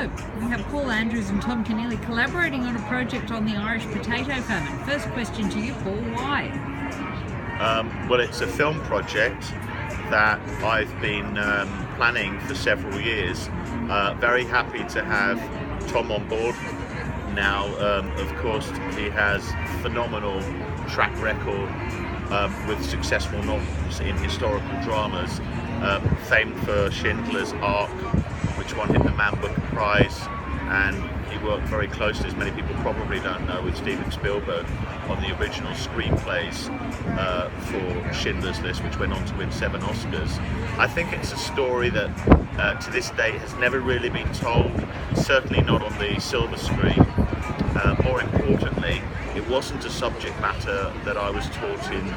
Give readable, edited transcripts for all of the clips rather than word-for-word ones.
So, we have Paul Andrews and Tom Keneally collaborating on a project on the Irish potato famine. First question to you, Paul, why? Well, it's a film project that I've been planning for several years. Very happy to have Tom on board now. Of course, he has phenomenal track record with successful novels in historical dramas, famed for Schindler's Ark, which won him the Man Booker Prize, and he worked very closely, as many people probably don't know, with Steven Spielberg on the original screenplays for Schindler's List, which went on to win 7 Oscars. I think it's a story that to this day has never really been told, certainly not on the silver screen. More importantly, it wasn't a subject matter that I was taught in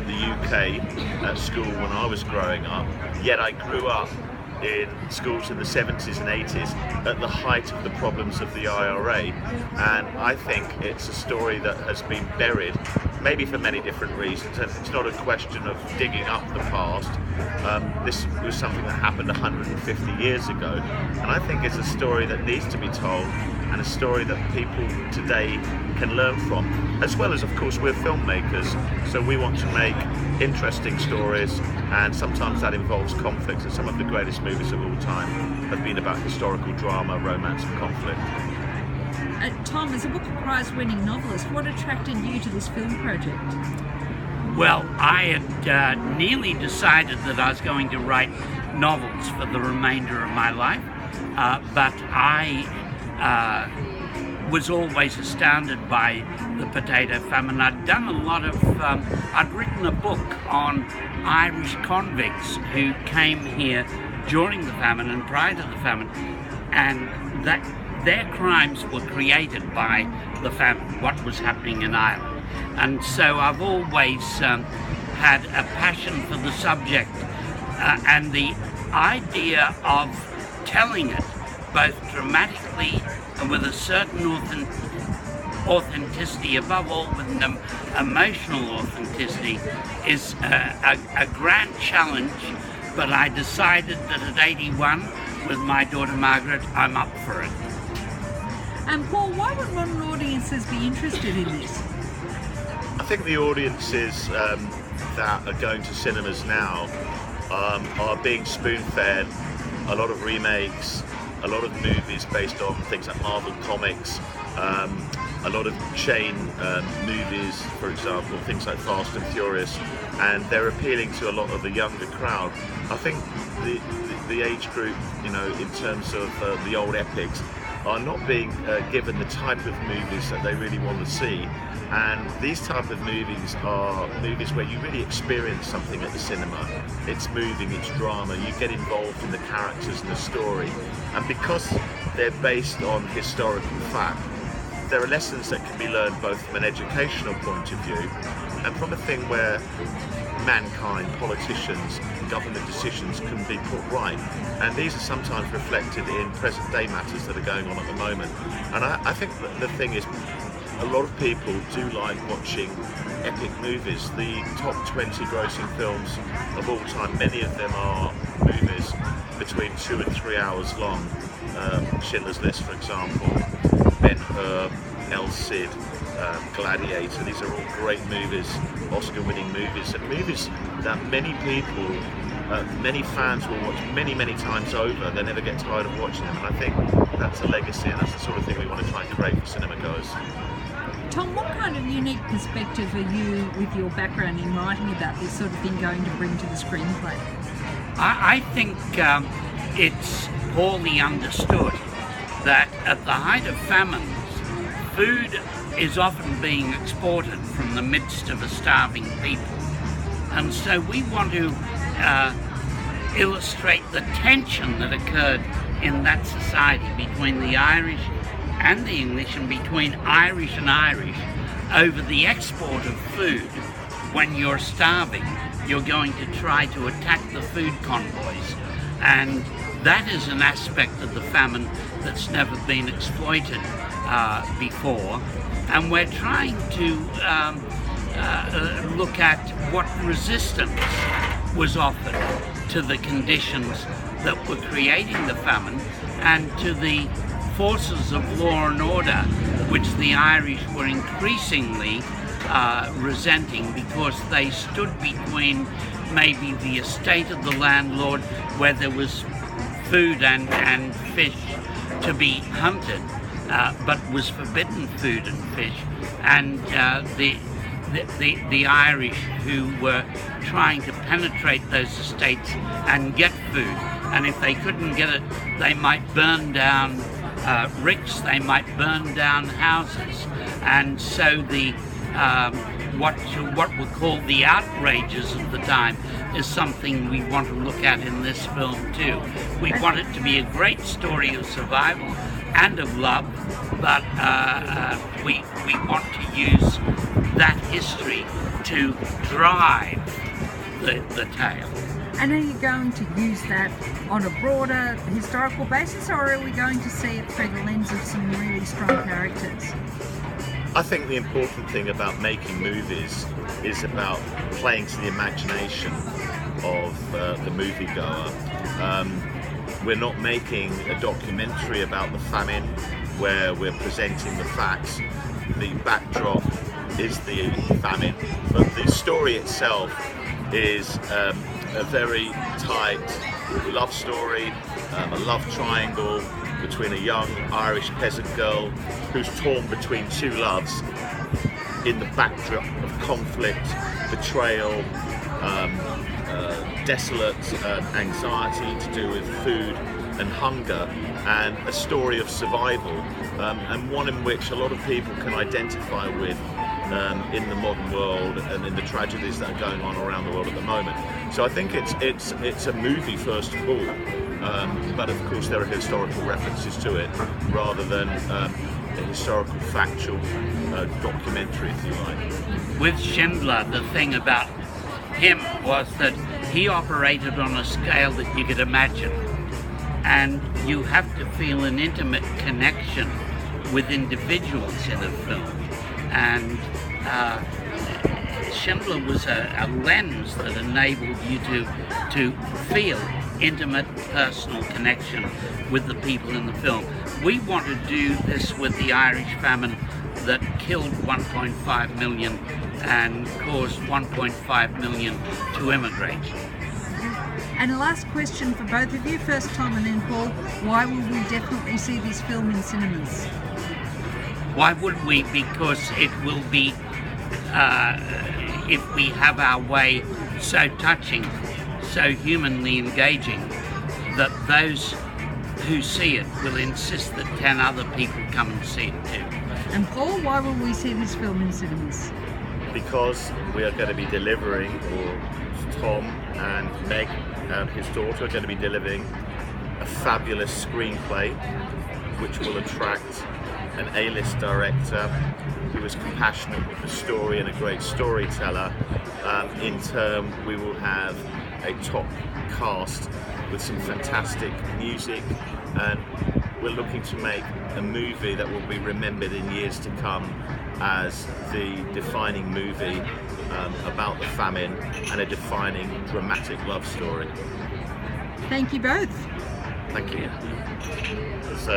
the UK at school when I was growing up, yet I grew up in schools in the 70s and 80s at the height of the problems of the IRA, and I think it's a story that has been buried, maybe for many different reasons, and it's not a question of digging up the past. This was something that happened 150 years ago, and I think it's a story that needs to be told, and a story that people today can learn from, as well as, of course, we're filmmakers, so we want to make interesting stories, and sometimes that involves conflict, and some of the greatest movies of all time have been about historical drama, romance and conflict. Tom, as a Booker Prize-winning novelist, what attracted you to this film project? Well, I had nearly decided that I was going to write novels for the remainder of my life, but I was always astounded by the potato famine. I'd done a lot of, I'd written a book on Irish convicts who came here during the famine and prior to the famine, and that their crimes were created by the famine, what was happening in Ireland. And so I've always had a passion for the subject and the idea of telling it both dramatically and with a certain authenticity, above all with an emotional authenticity, is a grand challenge. But I decided that at 81, with my daughter Margaret, I'm up for it. And Paul, why would modern audiences be interested in this? I think the audiences that are going to cinemas now are being spoon-fed a lot of remakes, a lot of movies based on things like Marvel Comics, a lot of chain movies, for example, things like Fast and Furious, and they're appealing to a lot of the younger crowd. I think the age group, you know, in terms of the old epics, are not being given the type of movies that they really want to see. And these type of movies are movies where you really experience something at the cinema. It's moving, it's drama, you get involved in the characters and the story. And because they're based on historical fact, there are lessons that can be learned both from an educational point of view and from a thing where mankind, politicians, government decisions can be put right. And these are sometimes reflected in present day matters that are going on at the moment. And I think that the thing is, a lot of people do like watching epic movies. The top 20 grossing films of all time, many of them are movies between 2 and 3 hours long. Schindler's List, for example, Ben-Hur, El Cid, Gladiator. These are all great movies, Oscar-winning movies, and movies that many people, many fans will watch many, many times over. They never get tired of watching them, and I think that's a legacy, and that's the sort of thing we want to try and create for cinema goers. Tom, what kind of unique perspective are you, with your background in writing about this sort of thing, going to bring to the screenplay? I think it's poorly understood that at the height of famines, food is often being exported from the midst of a starving people. And so we want to illustrate the tension that occurred in that society between the Irish and the English, and between Irish and Irish, over the export of food. When you're starving, you're going to try to attack the food convoys, and that is an aspect of the famine that's never been exploited before, and we're trying to look at what resistance was offered to the conditions that were creating the famine and to the forces of law and order, which the Irish were increasingly resenting, because they stood between maybe the estate of the landlord, where there was food and fish to be hunted, but was forbidden food and fish, and the Irish who were trying to penetrate those estates and get food. And if they couldn't get it, they might burn down ricks, they might burn down houses. And so the what were called the outrages of the time is something we want to look at in this film too. We want it to be a great story of survival and of love, but we want to use that history to drive the tale. And are you going to use that on a broader historical basis, or are we going to see it through the lens of some really strong characters? I think the important thing about making movies is about playing to the imagination of the moviegoer. We're not making a documentary about the famine where we're presenting the facts. The backdrop is the famine, but the story itself is a very tight love story, a love triangle between a young Irish peasant girl who's torn between two loves in the backdrop of conflict, betrayal, desolate anxiety to do with food and hunger, and a story of survival, and one in which a lot of people can identify with in the modern world and in the tragedies that are going on around the world at the moment. So I think it's a movie first of all, but of course there are historical references to it rather than a historical factual documentary, if you like. With Schindler, the thing about him was that he operated on a scale that you could imagine, and you have to feel an intimate connection with individuals in a film. And Schindler was a lens that enabled you to feel intimate personal connection with the people in the film. We want to do this with the Irish famine that killed 1.5 million and caused 1.5 million to immigrate. And a last question for both of you, first Tom and then Paul, why will we definitely see this film in cinemas? Why would we? Because it will be, if we have our way, so touching, so humanly engaging, that those who see it will insist that 10 other people come and see it too. And Paul, why will we see this film in cinemas? Because we are going to be delivering, or Tom and Meg and his daughter are going to be delivering a fabulous screenplay which will attract an A-list director who is compassionate with the story and a great storyteller. In turn, we will have a top cast with some fantastic music, and we're looking to make a movie that will be remembered in years to come as the defining movie about the famine and a defining dramatic love story. Thank you both. Thank you. It's